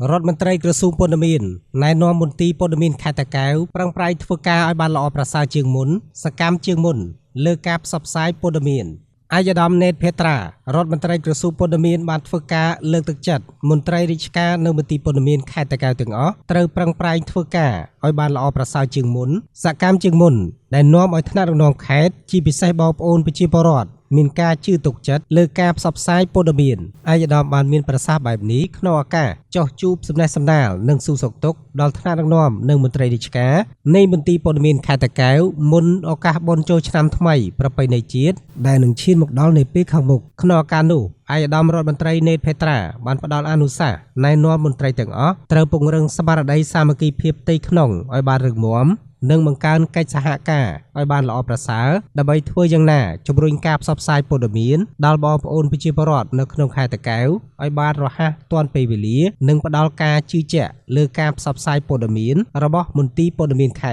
រដ្ឋមន្ត្រីក្រសួងព័ត៌មានណែនាំមន្ទីរព័ត៌មានខេត្តតាកែវប្រឹងប្រែងធ្វើការឲ្យបានល្អប្រសើរជាងមុនសកម្មជាងមុនលើការផ្សព្វផ្សាយព័ត៌មានអាយដាមណេតភេត្រារដ្ឋមន្ត្រីក្រសួងព័ត៌មានបានធ្វើការលើកទឹកចិត្តមន្ត្រីរាជការនៅមន្ទីរព័ត៌មានខេត្តតាកែវទាំងអស់ត្រូវប្រឹងប្រែងធ្វើការឲ្យបានល្អប្រសើរជាងមុនសកម្មជាងមុនដែលនាំឲ្យថ្នាក់ដឹកនាំខេត្តជាពិសេសបងប្អូនប្រជាពលរដ្ឋមានការជឿទុកចិត្តលើការផ្សព្វផ្សាយព័ត៌មានអាយដាមបានមានប្រសាសន៍បែបនេះក្នុងឱកាសចុះជួបសំណេះសំណាលនិងសួរសុខទុក្ខដល់ថ្នាក់ដឹកនាំនិងមន្ត្រីរាជការនៃមន្ទីរព័ត៌មានខេត្តតាកែវមុនឱកាសបុណ្យចូលឆ្នាំថ្មីប្រពៃណីជាតិដែលនឹងឈានមកដល់នាពេលខាងមុខក្នុងឱកាសនោះអាយដាមរដ្ឋមន្ត្រីណេតភេត្រាបានផ្ដល់អនុសាសន៍ណែនាំមន្ត្រីទាំងអស់ត្រូវពង្រឹងស្មារតីសាមគ្គីភាពផ្ទៃក្នុងឲ្យបានរឹងមាំនិងបង្កើនកិច្ចសហការឲ្យបានល្អប្រសើរដើម្បីធ្វើយ៉ាងណាជំរុញការផ្សព្វផ្សាយព័ត៌មានដល់បងប្អូនប្រជាពលរដ្ឋនៅក្នុងខេត្តតាកែវឲ្យបានរហ័សទាន់ពេលវេលានិងផ្ដល់ការជឿជាក់លើការផ្សព្វផ្សាយព័ត៌មានរបស់មន្ទីរព័ត៌មានខេត្ត